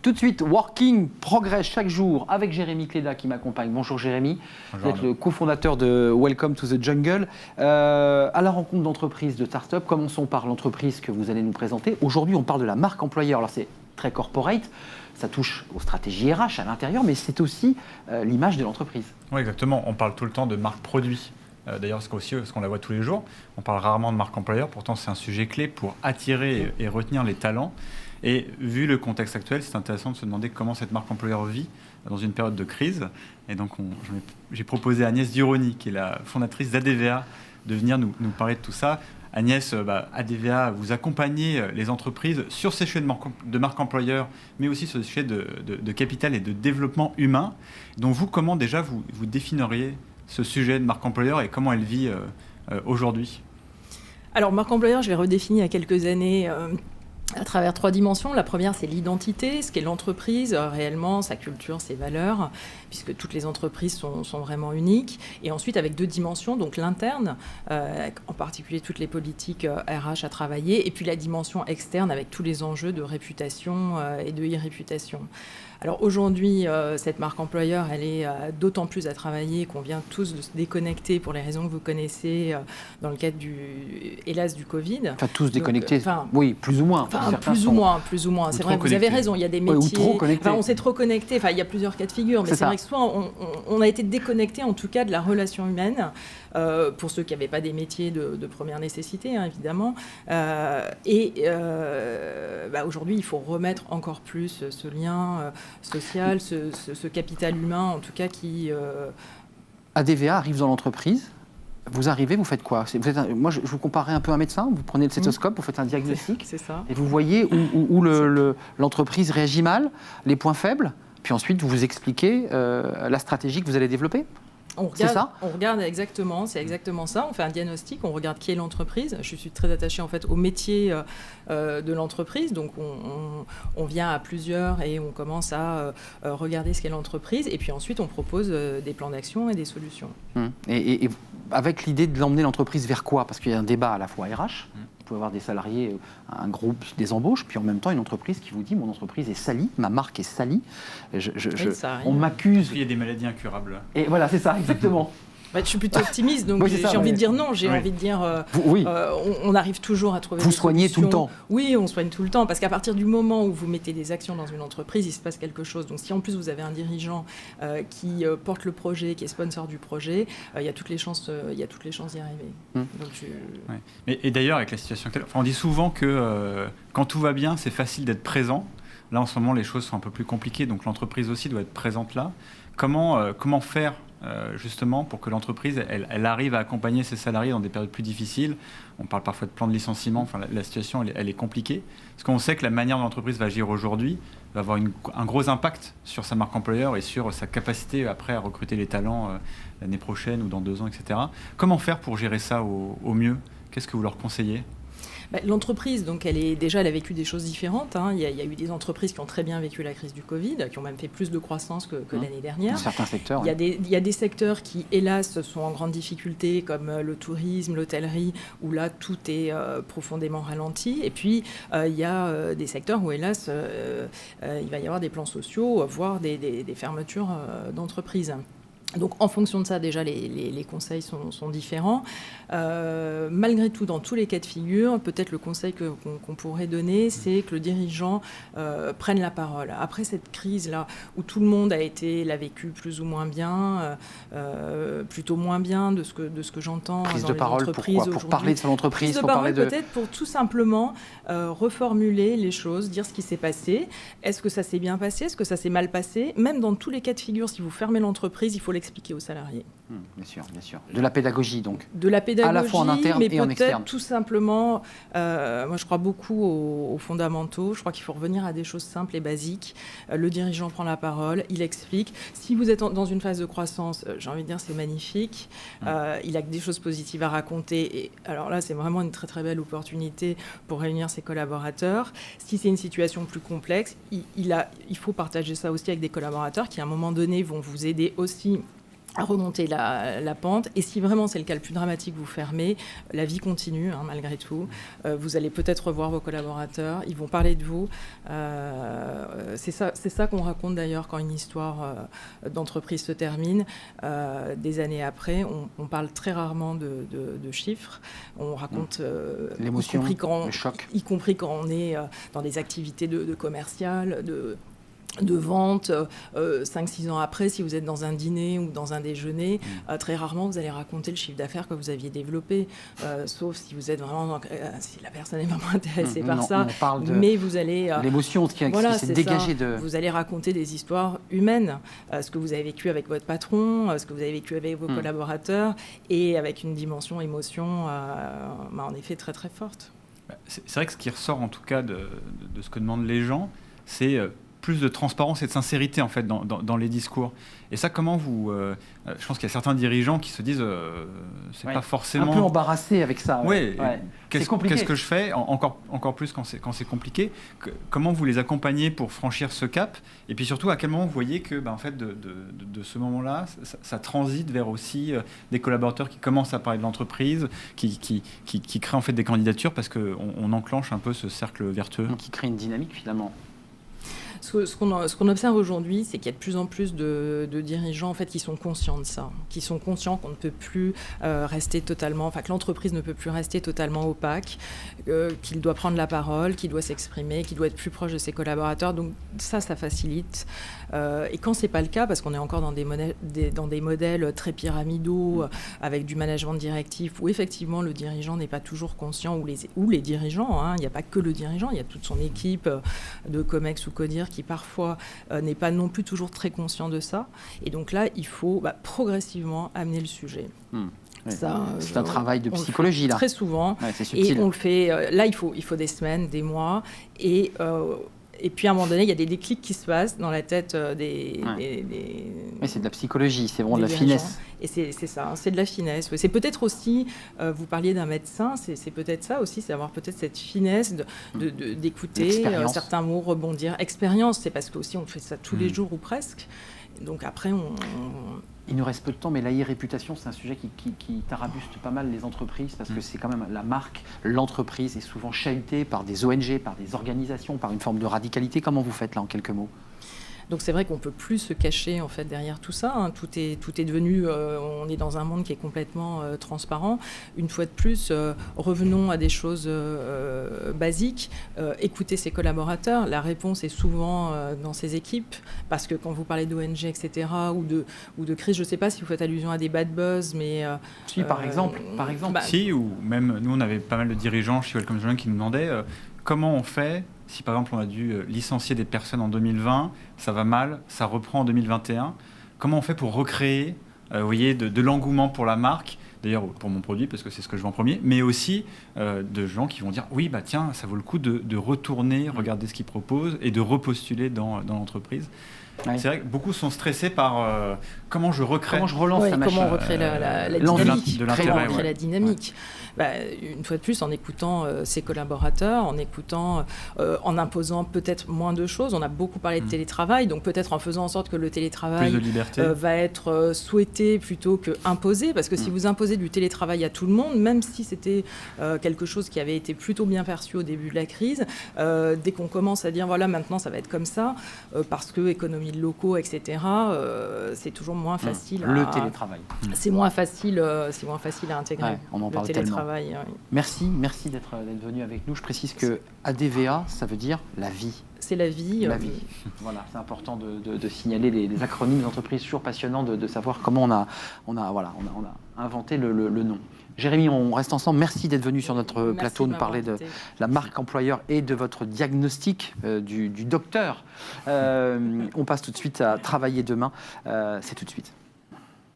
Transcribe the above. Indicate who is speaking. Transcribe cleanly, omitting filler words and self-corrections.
Speaker 1: Tout de suite, Working progresse chaque jour avec Jérémy Cléda qui m'accompagne. Bonjour Jérémy, vous êtes le cofondateur de Welcome to the Jungle. À la rencontre d'entreprises, de start-up, commençons par l'entreprise que vous allez nous présenter. Aujourd'hui, on parle de la marque employeur. Alors c'est très corporate, ça touche aux stratégies RH à l'intérieur, mais c'est aussi l'image de l'entreprise.
Speaker 2: Oui, exactement. On parle tout le temps de marque produit. D'ailleurs, parce qu'on la voit tous les jours. On parle rarement de marque employeur, pourtant c'est un sujet clé pour attirer et retenir les talents. Et vu le contexte actuel, c'est intéressant de se demander comment cette marque employeur vit dans une période de crise. Et donc, j'ai proposé à Agnès Duroni, qui est la fondatrice d'ADVA, de venir nous parler de tout ça. Agnès, ADVA, vous accompagnez les entreprises sur ces sujets de marque employeur, mais aussi sur les sujets de capital et de développement humain. Donc vous, comment déjà vous définiriez ce sujet de marque employeur et comment elle vit aujourd'hui?
Speaker 3: Alors, marque employeur, je l'ai redéfinie il y a quelques années à travers 3 dimensions. La première, c'est l'identité, ce qu'est l'entreprise, réellement, sa culture, ses valeurs, puisque toutes les entreprises sont vraiment uniques. Et ensuite, avec 2 dimensions, donc l'interne, en particulier toutes les politiques RH à travailler, et puis la dimension externe avec tous les enjeux de réputation et de e-réputation. Alors aujourd'hui, cette marque employeur, elle est d'autant plus à travailler qu'on vient tous de se déconnecter pour les raisons que vous connaissez dans le cadre hélas, du Covid.
Speaker 1: Enfin, tous déconnectés, oui, plus ou moins.
Speaker 3: Plus ou moins. C'est vrai, vous avez raison, il y a des métiers...
Speaker 1: ou trop connectés.
Speaker 3: On s'est trop connectés, il y a plusieurs cas de figure, mais c'est vrai que soit on a été déconnectés, en tout cas, de la relation humaine, pour ceux qui n'avaient pas des métiers de première nécessité, hein, évidemment. Aujourd'hui, il faut remettre encore plus ce lien social, ce capital humain, en tout cas, qui...
Speaker 1: ADVA arrive dans l'entreprise. Vous arrivez, vous faites quoi? Moi, je vous comparais un peu à un médecin. Vous prenez le stéthoscope, vous faites un diagnostic.
Speaker 3: C'est ça.
Speaker 1: Et vous voyez où l'entreprise réagit mal, les points faibles. Puis ensuite, vous vous expliquez la stratégie que vous allez développer. C'est ça ?
Speaker 3: On regarde exactement, c'est exactement ça. On fait un diagnostic, on regarde qui est l'entreprise. Je suis très attachée en fait au métier de l'entreprise. Donc on vient à plusieurs et on commence à regarder ce qu'est l'entreprise. Et puis ensuite, on propose des plans d'action et des solutions.
Speaker 1: Et avec l'idée de l'emmener l'entreprise vers quoi? Parce qu'il y a un débat à la fois RH. Vous pouvez avoir des salariés, un groupe, des embauches, puis en même temps une entreprise qui vous dit « mon entreprise est salie, ma marque est salie, on m'accuse ».
Speaker 2: Il y a des maladies incurables.
Speaker 1: Et voilà, c'est ça, exactement.
Speaker 3: Je suis plutôt optimiste, donc j'ai envie de dire non. J'ai envie de dire, on arrive toujours à trouver des solutions.
Speaker 1: Vous soignez tout le temps.
Speaker 3: Oui, on soigne tout le temps, parce qu'à partir du moment où vous mettez des actions dans une entreprise, il se passe quelque chose. Donc si en plus vous avez un dirigeant qui porte le projet, qui est sponsor du projet, il y a toutes les chances d'y arriver.
Speaker 2: Et d'ailleurs, avec la situation actuelle, on dit souvent que quand tout va bien, c'est facile d'être présent. Là, en ce moment, les choses sont un peu plus compliquées, donc l'entreprise aussi doit être présente là. Comment faire justement pour que l'entreprise elle arrive à accompagner ses salariés dans des périodes plus difficiles? On parle parfois de plan de licenciement, enfin, la situation elle est compliquée. Parce qu'on sait que la manière dont l'entreprise va agir aujourd'hui va avoir un gros impact sur sa marque employeur et sur sa capacité après à recruter les talents l'année prochaine ou dans 2 ans, etc. Comment faire pour gérer ça au mieux? Qu'est-ce que vous leur conseillez?
Speaker 3: L'entreprise, donc, elle a vécu des choses différentes. Il y a eu des entreprises qui ont très bien vécu la crise du Covid, qui ont même fait plus de croissance que l'année dernière.
Speaker 1: Dans certains secteurs.
Speaker 3: Il y a des secteurs qui, hélas, sont en grande difficulté, comme le tourisme, l'hôtellerie, où là, tout est profondément ralenti. Et puis, il y a des secteurs où, hélas, il va y avoir des plans sociaux, voire des fermetures d'entreprises. Donc, en fonction de ça, déjà, les conseils sont différents. Malgré tout, dans tous les cas de figure, peut-être le conseil qu'on pourrait donner, c'est que le dirigeant prenne la parole. Après cette crise-là, où tout le monde l'a vécu plus ou moins bien, plutôt moins bien de ce que j'entends dans les entreprises aujourd'hui.
Speaker 1: Pour parler de son entreprise,
Speaker 3: prise de parole, peut-être pour tout simplement reformuler les choses, dire ce qui s'est passé. Est-ce que ça s'est bien passé? Est-ce que ça s'est mal passé? Même dans tous les cas de figure, si vous fermez l'entreprise, il faut expliquer aux salariés.
Speaker 1: Bien sûr. De la pédagogie, donc.
Speaker 3: De la pédagogie,
Speaker 1: à la fois en interne
Speaker 3: mais
Speaker 1: et en externe.
Speaker 3: Peut-être tout simplement, moi je crois beaucoup aux fondamentaux. Je crois qu'il faut revenir à des choses simples et basiques. Le dirigeant prend la parole, il explique. Si vous êtes dans une phase de croissance, j'ai envie de dire c'est magnifique. Il a que des choses positives à raconter. Et alors là, c'est vraiment une très très belle opportunité pour réunir ses collaborateurs. Si c'est une situation plus complexe, il faut partager ça aussi avec des collaborateurs qui à un moment donné vont vous aider aussi à remonter la pente. Et si vraiment c'est le cas le plus dramatique, vous fermez, la vie continue, malgré tout. Vous allez peut-être revoir vos collaborateurs, ils vont parler de vous. C'est ça qu'on raconte d'ailleurs quand une histoire d'entreprise se termine. Des années après, on parle très rarement de chiffres. On raconte
Speaker 1: l'émotion,
Speaker 3: le choc. Y compris quand on est dans des activités de commercial, de vente, 5-6 ans après, si vous êtes dans un dîner ou dans un déjeuner, très rarement vous allez raconter le chiffre d'affaires que vous aviez développé, sauf si vous êtes vraiment, si la personne est vraiment intéressée par ça, mais vous allez...
Speaker 1: l'émotion qui s'est dégagée de...
Speaker 3: Vous allez raconter des histoires humaines, ce que vous avez vécu avec votre patron, ce que vous avez vécu avec vos collaborateurs, et avec une dimension émotion, en effet, très très forte.
Speaker 2: C'est vrai que ce qui ressort en tout cas de ce que demandent les gens, c'est... plus de transparence et de sincérité en fait dans les discours. Et ça, comment vous... je pense qu'il y a certains dirigeants qui se disent c'est pas forcément...
Speaker 1: Un peu embarrassé avec ça.
Speaker 2: Oui. Qu'est-ce que je fais encore plus quand c'est compliqué. Comment vous les accompagnez pour franchir ce cap? Et puis surtout, à quel moment vous voyez que en fait, de ce moment-là, ça transite vers aussi des collaborateurs qui commencent à parler de l'entreprise, qui créent en fait des candidatures parce qu'on enclenche un peu ce cercle vertueux.
Speaker 1: Qui crée une dynamique finalement.
Speaker 3: Ce qu'on observe aujourd'hui, c'est qu'il y a de plus en plus de dirigeants en fait, qui sont conscients de ça, qui sont conscients qu'on ne peut plus rester totalement, que l'entreprise ne peut plus rester totalement opaque, qu'il doit prendre la parole, qu'il doit s'exprimer, qu'il doit être plus proche de ses collaborateurs. Donc ça facilite. Et quand c'est pas le cas, parce qu'on est encore dans des modèles très pyramidaux, avec du management directif, où effectivement le dirigeant n'est pas toujours conscient, ou les dirigeants, il n'y a pas que le dirigeant, il y a toute son équipe de COMEX ou CODIR qui parfois n'est pas non plus toujours très conscient de ça. Et donc là, il faut progressivement amener le sujet.
Speaker 1: C'est un travail de psychologie là.
Speaker 3: Très souvent.
Speaker 1: C'est subtil.
Speaker 3: Et on le fait. Là, il faut des semaines, des mois. Et puis à un moment donné, il y a des déclics qui se passent dans la tête des
Speaker 1: c'est de la psychologie, c'est vraiment de la finesse.
Speaker 3: Et c'est ça, c'est de la finesse. C'est peut-être aussi, vous parliez d'un médecin, c'est peut-être ça aussi, c'est avoir peut-être cette finesse d'écouter certains mots, rebondir. Expérience, c'est parce que aussi on fait ça tous les jours ou presque. Donc après,
Speaker 1: Il nous reste peu de temps, mais l'e-réputation, c'est un sujet qui tarabuste pas mal les entreprises parce que c'est quand même la marque, l'entreprise est souvent chahutée par des ONG, par des organisations, par une forme de radicalité. Comment vous faites là en quelques mots ?
Speaker 3: Donc c'est vrai qu'on ne peut plus se cacher en fait, derrière tout ça. Tout est devenu, on est dans un monde qui est complètement transparent. Une fois de plus, revenons à des choses basiques. Écouter ses collaborateurs. La réponse est souvent dans ses équipes. Parce que quand vous parlez d'ONG, etc., ou de crise, je ne sais pas si vous faites allusion à des bad buzz, mais...
Speaker 1: par exemple.
Speaker 2: Si, ou même nous, on avait pas mal de dirigeants chez Welcome to the Jungle qui nous demandaient comment on fait si par exemple on a dû licencier des personnes en 2020, ça va mal, ça reprend en 2021, comment on fait pour recréer vous voyez, de l'engouement pour la marque, d'ailleurs pour mon produit parce que c'est ce que je vends en premier, mais aussi de gens qui vont dire oui tiens ça vaut le coup de retourner, regarder ce qu'ils proposent et de repostuler dans l'entreprise. Ouais. C'est vrai que beaucoup sont stressés par comment je recrée,
Speaker 1: comment je relance la machine,
Speaker 3: comment on recrée la dynamique, comment on recrée la dynamique. Une fois de plus, en écoutant ses collaborateurs, en imposant peut-être moins de choses. On a beaucoup parlé de télétravail, donc peut-être en faisant en sorte que le télétravail va être souhaité plutôt que imposé, parce que si vous imposez du télétravail à tout le monde, même si c'était quelque chose qui avait été plutôt bien perçu au début de la crise, dès qu'on commence à dire voilà maintenant ça va être comme ça, parce que économie de locaux, etc., c'est toujours moins facile.
Speaker 1: Le télétravail.
Speaker 3: C'est moins facile à intégrer.
Speaker 1: Ouais, on en parle tellement. Merci d'être venu avec nous. Je précise que ADVA, ça veut dire la vie.
Speaker 3: C'est la vie.
Speaker 1: La vie. Voilà, c'est important de signaler les acronymes d'entreprise. Toujours passionnant de savoir comment on a inventé le nom. Jérémy, on reste ensemble. Merci d'être venu sur notre plateau nous parler de la marque employeur et de votre diagnostic du docteur. On passe tout de suite à travailler demain. C'est tout de suite.